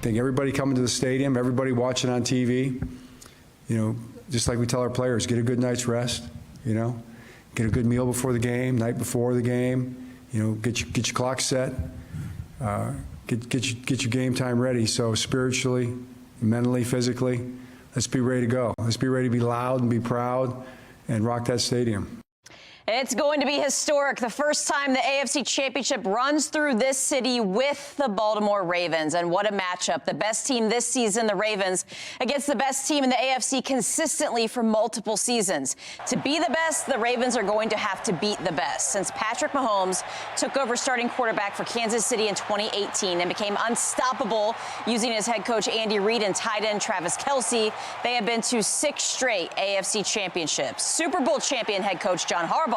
think everybody coming to the stadium, everybody watching on TV, you know, just like we tell our players, get a good night's rest, you know, get a good meal before the game, night before the game, you know, get your clock set, get your game time ready. So spiritually, mentally, physically, let's be ready to go. Let's be ready to be loud and be proud and rock that stadium. It's going to be historic. The first time the AFC Championship runs through this city with the Baltimore Ravens. And what a matchup. The best team this season, the Ravens, against the best team in the AFC consistently for multiple seasons. To be the best, the Ravens are going to have to beat the best. Since Patrick Mahomes took over starting quarterback for Kansas City in 2018 and became unstoppable using his head coach Andy Reid and tight end Travis Kelce, they have been to 6 straight AFC championships. Super Bowl champion head coach John Harbaugh,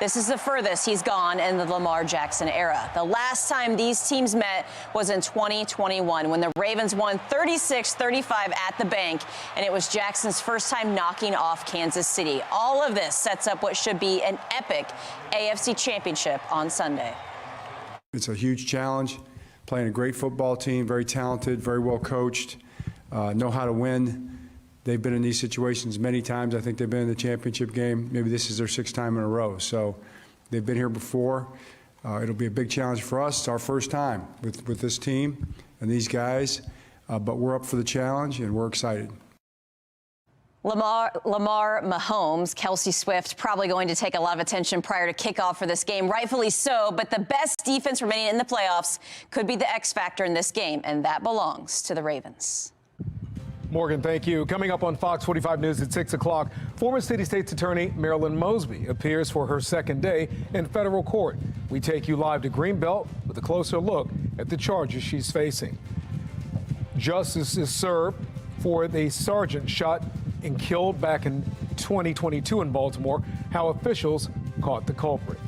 this is the furthest he's gone in the Lamar Jackson era. The last time these teams met was in 2021 when the Ravens won 36-35 at the bank, and it was Jackson's first time knocking off Kansas City. All of this sets up what should be an epic AFC championship on Sunday. It's a huge challenge, playing a great football team, very talented, very well coached, know how to win. They've been in these situations many times. I think they've been in the championship game. Maybe this is their 6th time in a row. So they've been here before. It'll be a big challenge for us. It's our first time with this team and these guys, but we're up for the challenge and we're excited. Lamar Mahomes, Kelce Swift, probably going to take a lot of attention prior to kickoff for this game, rightfully so, but the best defense remaining in the playoffs could be the X factor in this game, and that belongs to the Ravens. Morgan, thank you. Coming up on Fox 45 News at 6 o'clock, former City State's Attorney Marilyn Mosby appears for her second day in federal court. We take you live to Greenbelt with a closer look at the charges she's facing. Justice is served for the sergeant shot and killed back in 2022 in Baltimore, how officials caught the culprit.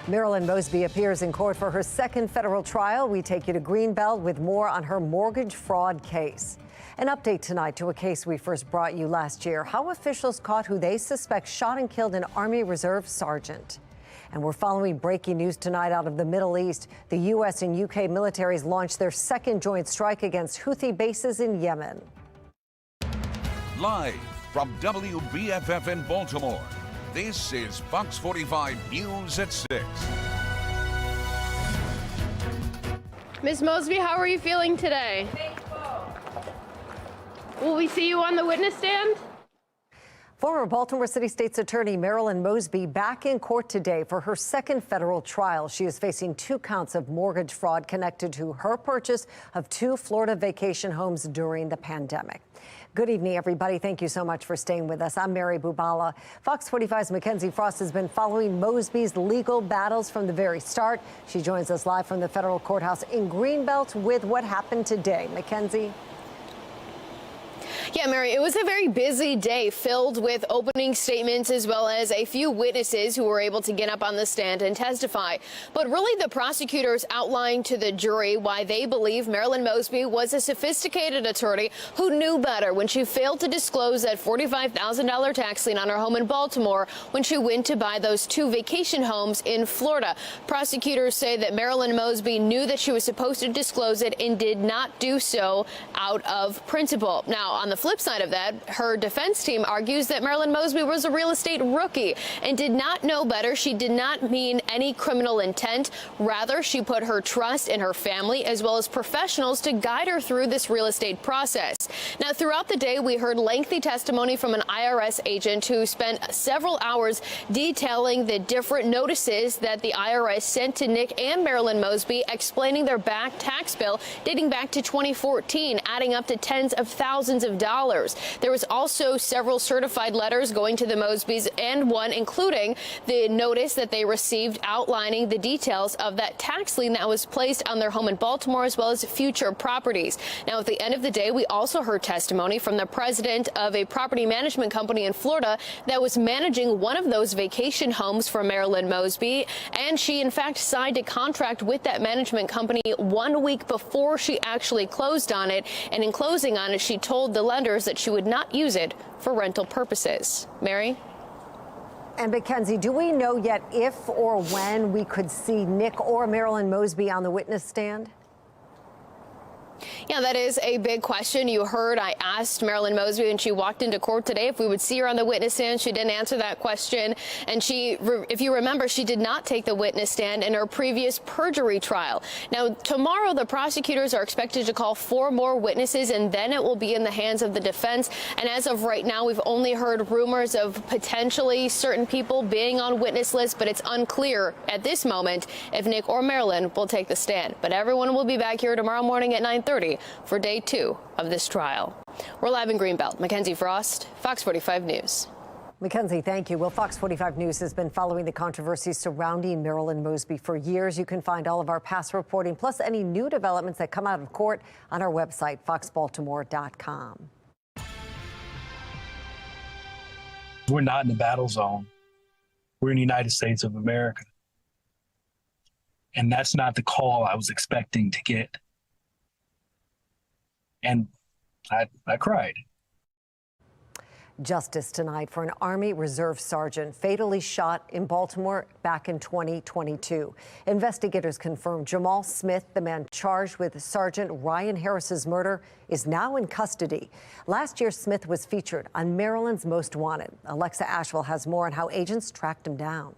Marilyn Mosby appears in court for her second federal trial. We take you to Greenbelt with more on her mortgage fraud case. An update tonight to a case we first brought you last year, how officials caught who they suspect shot and killed an Army Reserve sergeant. And we're following breaking news tonight out of the Middle East. The U.S. and U.K. militaries launched their second joint strike against Houthi bases in Yemen. Live from WBFF in Baltimore, this is Fox 45 News at 6. Ms. Mosby, how are you feeling today? Will we see you on the witness stand? Former Baltimore City State's Attorney Marilyn Mosby back in court today for her second federal trial. She is facing 2 counts of mortgage fraud connected to her purchase of 2 Florida vacation homes during the pandemic. Good evening, everybody. Thank you so much for staying with us. I'm Mary Bubala. Fox 45's Mackenzie Frost has been following Mosby's legal battles from the very start. She joins us live from the federal courthouse in Greenbelt with what happened today. Mackenzie. Yeah, Mary, it was a very busy day filled with opening statements as well as a few witnesses who were able to get up on the stand and testify. But really, the prosecutors outlined to the jury why they believe Marilyn Mosby was a sophisticated attorney who knew better when she failed to disclose that $45,000 tax lien on her home in Baltimore when she went to buy those 2 vacation homes in Florida. Prosecutors say that Marilyn Mosby knew that she was supposed to disclose it and did not do so out of principle. Now, on the flip side of that, her defense team argues that Marilyn Mosby was a real estate rookie and did not know better. She did not mean any criminal intent. Rather, she put her trust in her family as well as professionals to guide her through this real estate process. Now, throughout the day, we heard lengthy testimony from an IRS agent who spent several hours detailing the different notices that the IRS sent to Nick and Marilyn Mosby, explaining their back tax bill dating back to 2014, adding up to tens of thousands of dollars. There was also several certified letters going to the Mosbys and one including the notice that they received outlining the details of that tax lien that was placed on their home in Baltimore as well as future properties. Now, at the end of the day, we also heard testimony from the president of a property management company in Florida that was managing one of those vacation homes for Marilyn Mosby. And she, in fact, signed a contract with that management company 1 week before she actually closed on it. And in closing on it, she told the lenders that she would not use it for rental purposes. Mary? And Mackenzie, do we know yet if or when we could see Nick or Marilyn Mosby on the witness stand? Yeah, that is a big question. You heard I asked Marilyn Mosby when she walked into court today if we would see her on the witness stand. She didn't answer that question. And if you remember, she did not take the witness stand in her previous perjury trial. Now, tomorrow, the prosecutors are expected to call 4 more witnesses, and then it will be in the hands of the defense. And as of right now, we've only heard rumors of potentially certain people being on witness lists, but it's unclear at this moment if Nick or Marilyn will take the stand. But everyone will be back here tomorrow morning at 9:30 for day 2 of this trial. We're live in Greenbelt. Mackenzie Frost, Fox 45 News. Mackenzie, thank you. Well, Fox 45 News has been following the controversy surrounding Marilyn Mosby for years. You can find all of our past reporting, plus any new developments that come out of court on our website, foxbaltimore.com. We're not in the battle zone. We're in the United States of America. And that's not the call I was expecting to get. And I cried. Justice tonight for an Army Reserve sergeant fatally shot in Baltimore back in 2022. Investigators confirm Jamal Smith, the man charged with Sergeant Ryan Harris's murder, is now in custody. Last year, Smith was featured on Maryland's Most Wanted. Alexa Asheville has more on how agents tracked him down.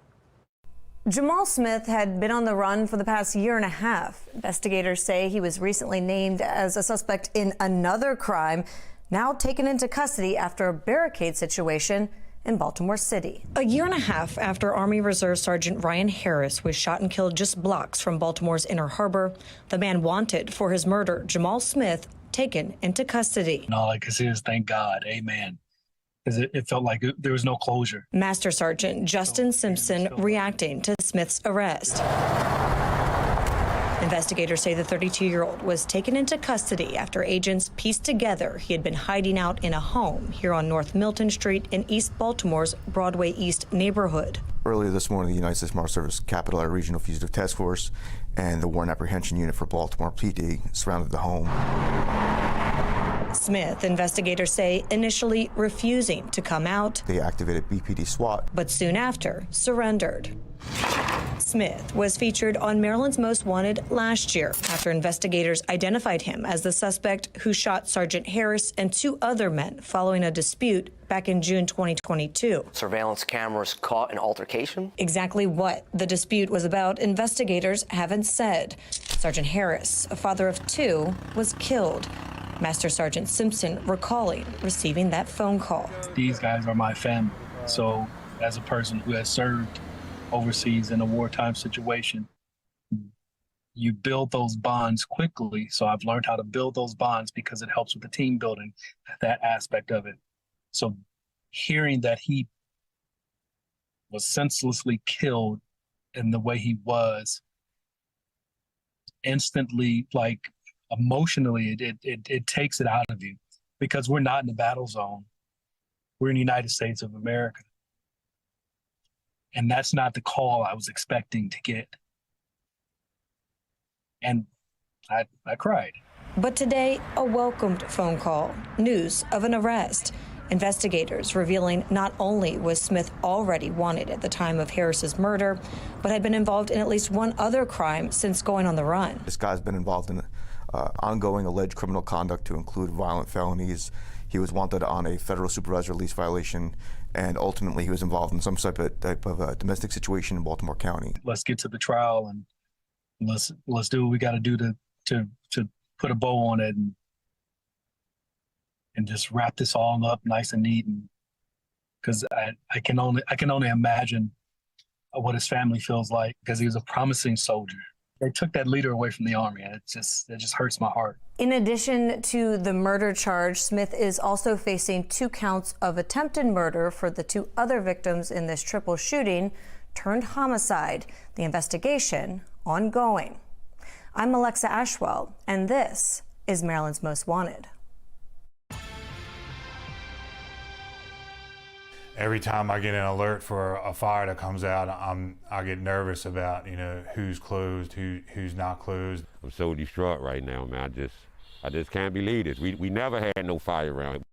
Jamal Smith had been on the run for the past year and a half. Investigators say he was recently named as a suspect in another crime, now taken into custody after a barricade situation in Baltimore City. A year and a half after Army Reserve Sergeant Ryan Harris was shot and killed just blocks from Baltimore's Inner Harbor, the man wanted for his murder, Jamal Smith, taken into custody. And all I could say is thank God, amen. Because it felt like there was no closure. Master Sergeant Justin Simpson reacting to Smith's arrest. Investigators say the 32-year-old was taken into custody after agents pieced together he had been hiding out in a home here on North Milton Street in East Baltimore's Broadway East neighborhood. Earlier this morning, the United States Marshal Service Capital Area Regional Fugitive Task Force and the Warrant Apprehension Unit for Baltimore PD surrounded the home. Smith, investigators say, initially refusing to come out. They activated BPD SWAT, but soon after surrendered. Smith was featured on Maryland's Most Wanted last year after investigators identified him as the suspect who shot Sergeant Harris and 2 other men following a dispute back in June 2022. Surveillance cameras caught an altercation. Exactly what the dispute was about, investigators haven't said. Sergeant Harris, a father of 2, was killed. Master Sergeant Simpson recalling receiving that phone call. These guys are my family. So as a person who has served overseas in a wartime situation, you build those bonds quickly. So I've learned how to build those bonds because it helps with the team building, that aspect of it. So hearing that he was senselessly killed in the way he was, instantly, like emotionally, it takes it out of you, because we're not in the battle zone. We're in the United States of America. And that's not the call I was expecting to get. And I cried. But today, a welcomed phone call, news of an arrest. Investigators revealing not only was Smith already wanted at the time of Harris's murder, but had been involved in at least one other crime since going on the run. This guy's been involved in ongoing alleged criminal conduct to include violent felonies. He was wanted on a federal supervised release violation, and ultimately he was involved in some type of domestic situation in Baltimore County. Let's get to the trial and let's do what we got to do to put a bow on it and just wrap this all up nice and neat. And because I can only imagine what his family feels like, because he was a promising soldier. They took that leader away from the Army, and it just hurts my heart. In addition to the murder charge, Smith is also facing 2 counts of attempted murder for the 2 other victims in this triple shooting turned homicide. The investigation ongoing. I'm Alexa Ashwell, and this is Maryland's Most Wanted. Every time I get an alert for a fire that comes out, I get nervous about, who's closed, who's not closed. I'm so distraught right now, man. I just can't believe this. We never had no fire around.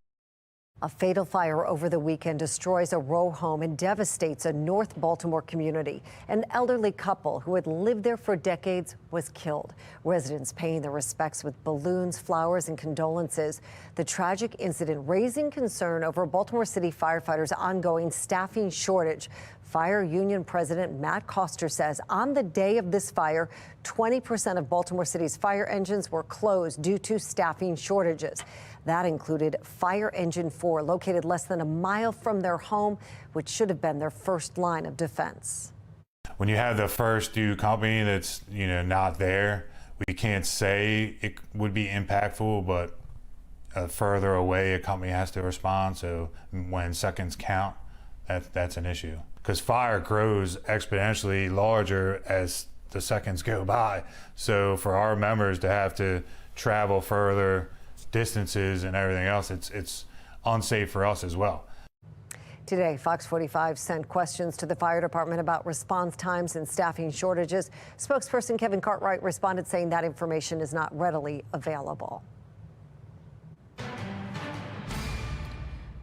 A fatal fire over the weekend destroys a row home and devastates a North Baltimore community. An elderly couple who had lived there for decades was killed. Residents paying their respects with balloons, flowers, and condolences. The tragic incident raising concern over Baltimore City firefighters' ongoing staffing shortage. Fire Union President Matt Coster says on the day of this fire, 20% of Baltimore City's fire engines were closed due to staffing shortages. That included Fire Engine 4, located less than a mile from their home, which should have been their first line of defense. When you have the first due company that's, not there, we can't say it would be impactful, but further away a company has to respond. So when seconds count, that's an issue. Because fire grows exponentially larger as the seconds go by. So for our members to have to travel further distances and everything else, it's unsafe for us as well. Today, Fox 45 sent questions to the fire department about response times and staffing shortages. Spokesperson Kevin Cartwright responded saying that information is not readily available.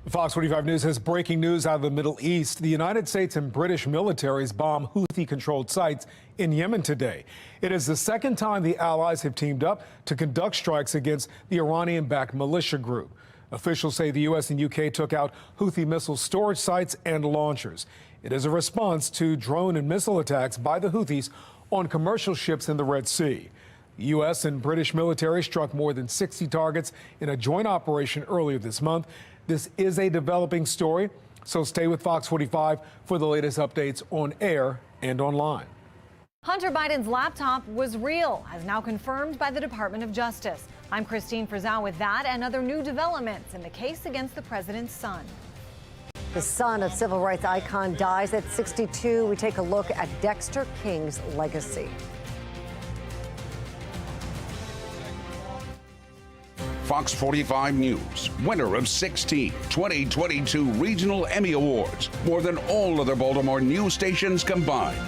Fox 45 News has breaking news out of the Middle East. The United States and British militaries bomb Houthi-controlled sites in Yemen today. It is the second time the allies have teamed up to conduct strikes against the Iranian-backed militia group. Officials say the U.S. and U.K. took out Houthi missile storage sites and launchers. It is a response to drone and missile attacks by the Houthis on commercial ships in the Red Sea. The U.S. and British military struck more than 60 targets in a joint operation earlier this month. This is a developing story, so stay with Fox 45 for the latest updates on air and online. Hunter Biden's laptop was real, as now confirmed by the Department of Justice. I'm Christine Frizzell with that and other new developments in the case against the president's son. The son of civil rights icon dies at 62. We take a look at Dexter King's legacy. Fox 45 News, winner of 16 2022 Regional Emmy Awards, more than all other Baltimore news stations combined.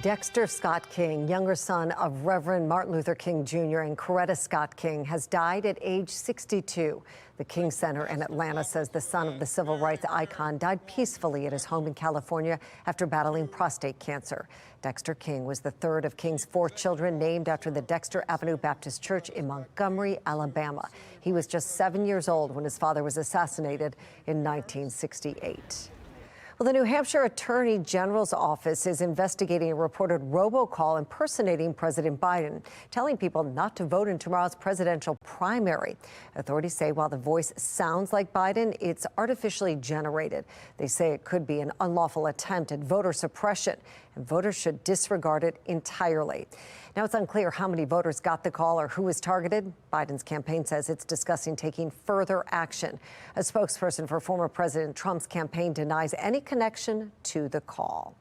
Dexter Scott King, younger son of Reverend Martin Luther King Jr. and Coretta Scott King, has died at age 62. The King Center in Atlanta says the son of the civil rights icon died peacefully at his home in California after battling prostate cancer. Dexter King was the third of King's 4 children named after the Dexter Avenue Baptist Church in Montgomery, Alabama. He was just 7 years old when his father was assassinated in 1968. Well, the New Hampshire Attorney General's office is investigating a reported robocall impersonating President Biden, telling people not to vote in tomorrow's presidential primary. Authorities say while the voice sounds like Biden, it's artificially generated. They say it could be an unlawful attempt at voter suppression, and voters should disregard it entirely. Now, it's unclear how many voters got the call or who was targeted. Biden's campaign says it's discussing taking further action. A spokesperson for former President Trump's campaign denies any connection to the call.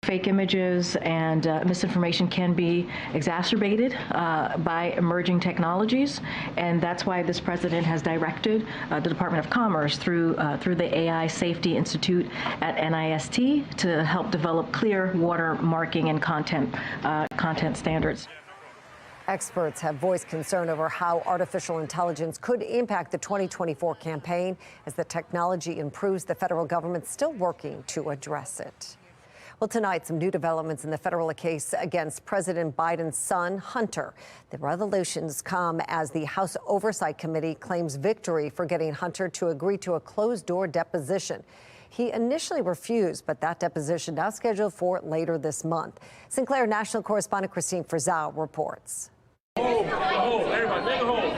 Fake images and misinformation can be exacerbated by emerging technologies, and that's why this president has directed the Department of Commerce through the AI Safety Institute at NIST to help develop clear watermarking and content standards. Experts have voiced concern over how artificial intelligence could impact the 2024 campaign. As the technology improves, the federal government's still working to address it. Well, tonight, some new developments in the federal case against President Biden's son, Hunter. The revelations come as the House Oversight Committee claims victory for getting Hunter to agree to a closed-door deposition. He initially refused, but that deposition now scheduled for later this month. Sinclair National Correspondent Christine Frizzell reports.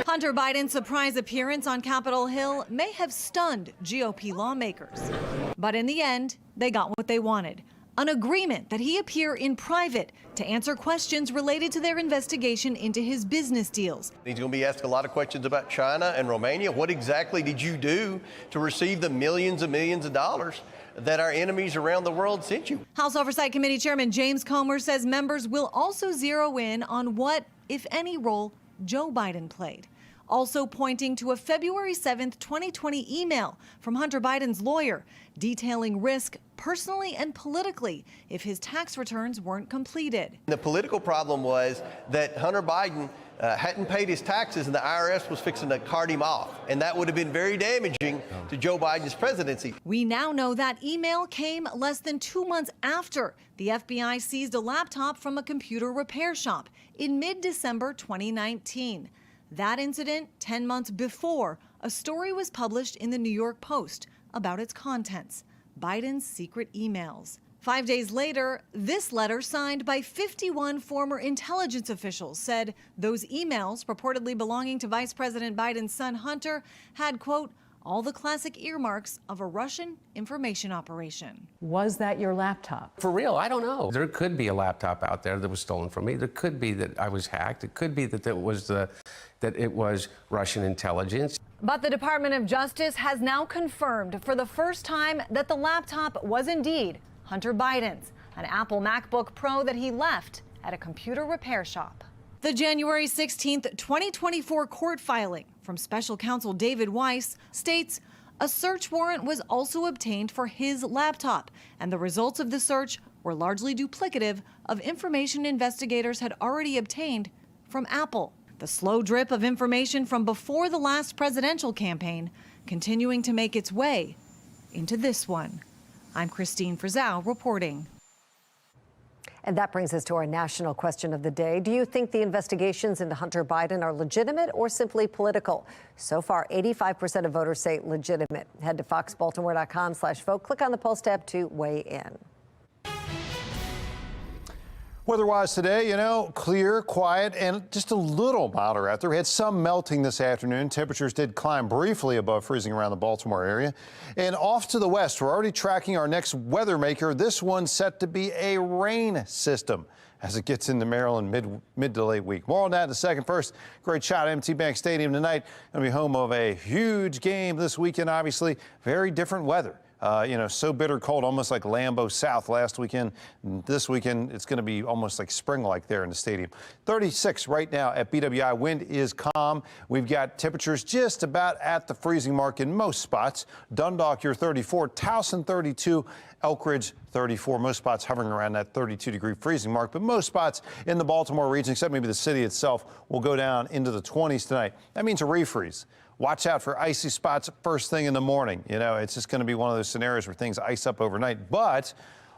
Hunter Biden's surprise appearance on Capitol Hill may have stunned GOP lawmakers. But in the end, they got what they wanted. An agreement that he appear in private to answer questions related to their investigation into his business deals. He's going to be asked a lot of questions about China and Romania. What exactly did you do to receive the millions and millions of dollars that our enemies around the world sent you? House Oversight Committee Chairman James Comer says members will also zero in on what, if any, role Joe Biden played. Also pointing to a February 7th, 2020 email from Hunter Biden's lawyer detailing risk personally and politically if his tax returns weren't completed. The political problem was that Hunter Biden hadn't paid his taxes and the IRS was fixing to cart him off. And that would have been very damaging to Joe Biden's presidency. We now know that email came less than 2 months after the FBI seized a laptop from a computer repair shop in mid-December 2019. That incident 10 months before a story was published in the New York Post about its contents, Biden's secret emails. 5 days later, this letter signed by 51 former intelligence officials said those emails purportedly belonging to Vice President Biden's son Hunter had, quote, all the classic earmarks of a Russian information operation. Was that your laptop? For real, I don't know. There could be a laptop out there that was stolen from me. There could be that I was hacked. It could be that it was Russian intelligence. But the Department of Justice has now confirmed for the first time that the laptop was indeed Hunter Biden's, an Apple MacBook Pro that he left at a computer repair shop. The January 16th, 2024 court filing from special counsel David Weiss states a search warrant was also obtained for his laptop, and the results of the search were largely duplicative of information investigators had already obtained from Apple. The slow drip of information from before the last presidential campaign continuing to make its way into this one. I'm Christine Frizzell reporting. And that brings us to our national question of the day. Do you think the investigations into Hunter Biden are legitimate or simply political? So far, 85% of voters say legitimate. Head to foxbaltimore.com/vote. Click on the Pulse tab to weigh in. Weather-wise today, clear, quiet, and just a little milder out there. We had some melting this afternoon. Temperatures did climb briefly above freezing around the Baltimore area. And off to the west, we're already tracking our next weather maker. This one's set to be a rain system as it gets into Maryland mid to late week. More on that in a second. First, great shot at M&T Bank Stadium tonight. Going to be home of a huge game this weekend, obviously. Very different weather So bitter cold, almost like Lambeau South last weekend. This weekend, it's going to be almost like spring-like there in the stadium. 36 right now at BWI. Wind is calm. We've got temperatures just about at the freezing mark in most spots. Dundalk, you're 34. Towson, 32. Elk Ridge, 34. Most spots hovering around that 32-degree freezing mark. But most spots in the Baltimore region, except maybe the city itself, will go down into the 20s tonight. That means a refreeze. Watch out for icy spots first thing in the morning. It's just going to be one of those scenarios where things ice up overnight. But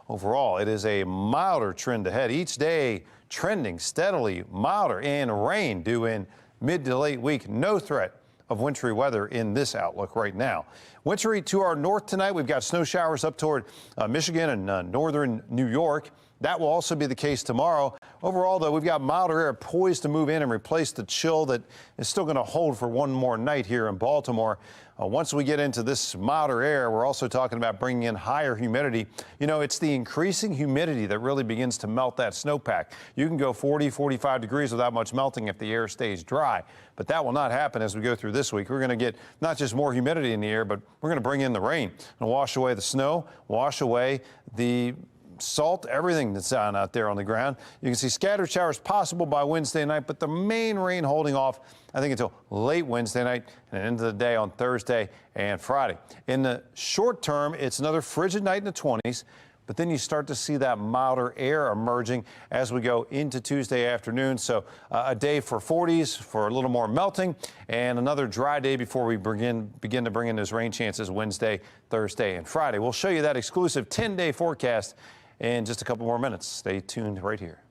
overall, it is a milder trend ahead. Each day trending steadily milder, and rain due in mid to late week. No threat of wintry weather in this outlook right now. Wintry to our north tonight. We've got snow showers up toward Michigan and northern New York. That will also be the case tomorrow. Overall, though, we've got milder air poised to move in and replace the chill that is still going to hold for one more night here in Baltimore. Once we get into this milder air, we're also talking about bringing in higher humidity. It's the increasing humidity that really begins to melt that snowpack. You can go 40, 45 degrees without much melting if the air stays dry. But that will not happen as we go through this week. We're going to get not just more humidity in the air, but we're going to bring in the rain and wash away the snow, wash away the salt, everything that's down out there on the ground. You can see scattered showers possible by Wednesday night, but the main rain holding off, I think, until late Wednesday night and into the day on Thursday and Friday. In the short term, it's another frigid night in the 20s, but then you start to see that milder air emerging as we go into Tuesday afternoon. So a day for 40s for a little more melting, and another dry day before we begin to bring in those rain chances Wednesday, Thursday, and Friday. We'll show you that exclusive 10-day forecast in just a couple more minutes. Stay tuned right here.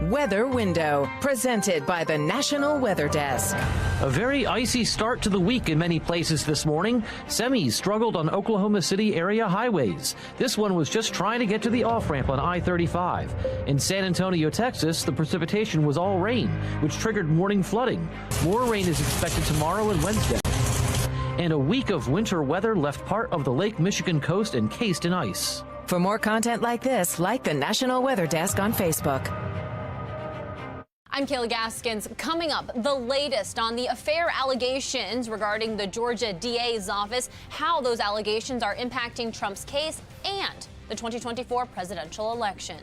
Weather Window, presented by the National Weather Desk. A very icy start to the week in many places this morning. Semis struggled on Oklahoma City area highways. This one was just trying to get to the off-ramp on I-35. In San Antonio, Texas, the precipitation was all rain, which triggered morning flooding. More rain is expected tomorrow and Wednesday. And a week of winter weather left part of the Lake Michigan coast encased in ice. For more content like this, like the National Weather Desk on Facebook. I'm Kayla Gaskins. Coming up, the latest on the affair allegations regarding the Georgia DA's office, how those allegations are impacting Trump's case, and the 2024 presidential election.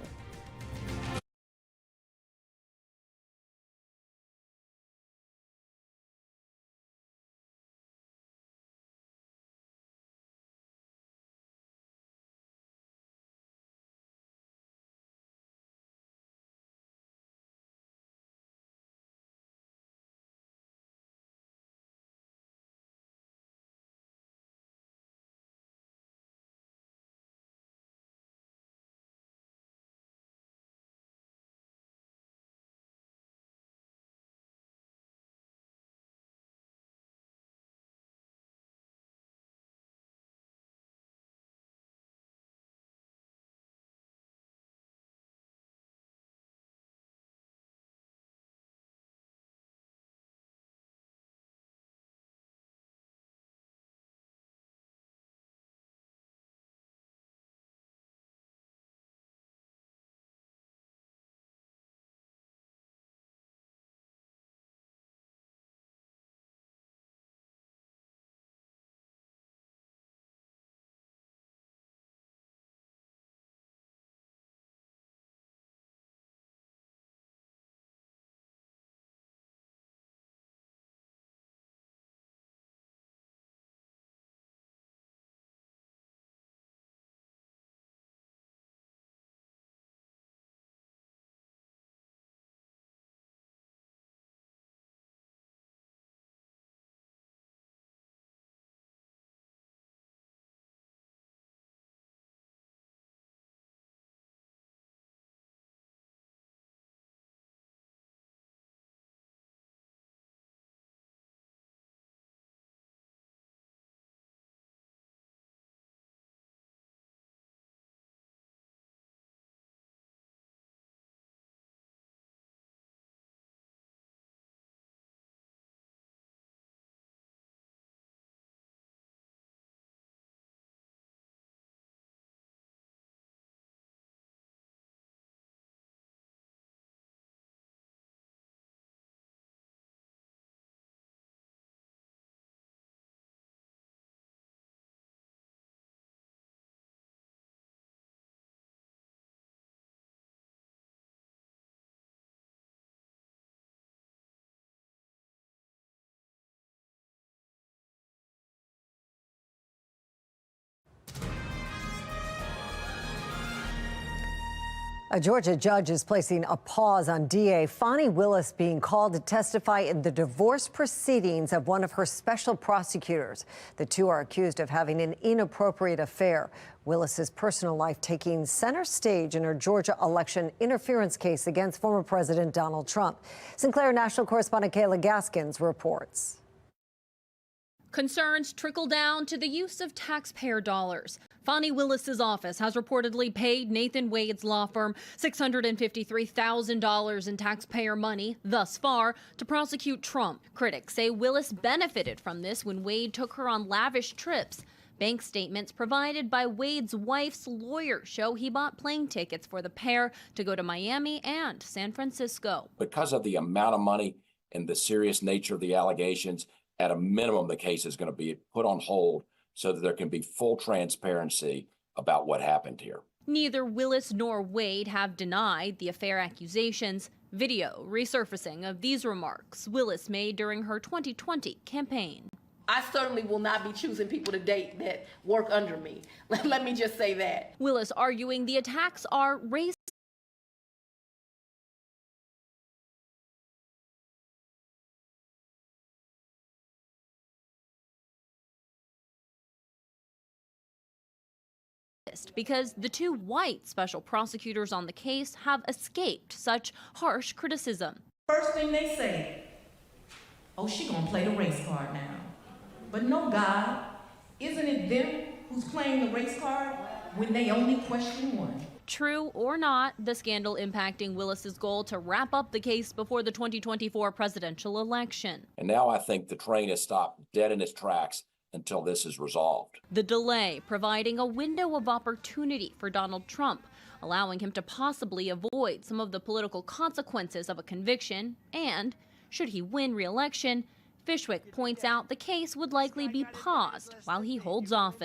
A Georgia judge is placing a pause on DA Fani Willis being called to testify in the divorce proceedings of one of her special prosecutors. The two are accused of having an inappropriate affair. Willis's personal life taking center stage in her Georgia election interference case against former President Donald Trump. Sinclair national correspondent Kayla Gaskins reports. Concerns trickle down to the use of taxpayer dollars. Fani Willis's office has reportedly paid Nathan Wade's law firm $653,000 in taxpayer money thus far to prosecute Trump. Critics say Willis benefited from this when Wade took her on lavish trips. Bank statements provided by Wade's wife's lawyer show he bought plane tickets for the pair to go to Miami and San Francisco. Because of the amount of money and the serious nature of the allegations, at a minimum, the case is going to be put on hold so that there can be full transparency about what happened here. Neither Willis nor Wade have denied the affair accusations. Video resurfacing of these remarks Willis made during her 2020 campaign. I certainly will not be choosing people to date that work under me. Let me just say that. Willis arguing the attacks are racist. Because the two white special prosecutors on the case have escaped such harsh criticism. First thing they say, oh, she gonna play the race card now. But no, God, isn't it them who's playing the race card when they only question one? True or not, the scandal impacting Willis's goal to wrap up the case before the 2024 presidential election. And now I think the train has stopped dead in its tracks until this is resolved. The delay providing a window of opportunity for Donald Trump, allowing him to possibly avoid some of the political consequences of a conviction. And should he win re-election, Fishwick points out the case would likely be paused while he holds office.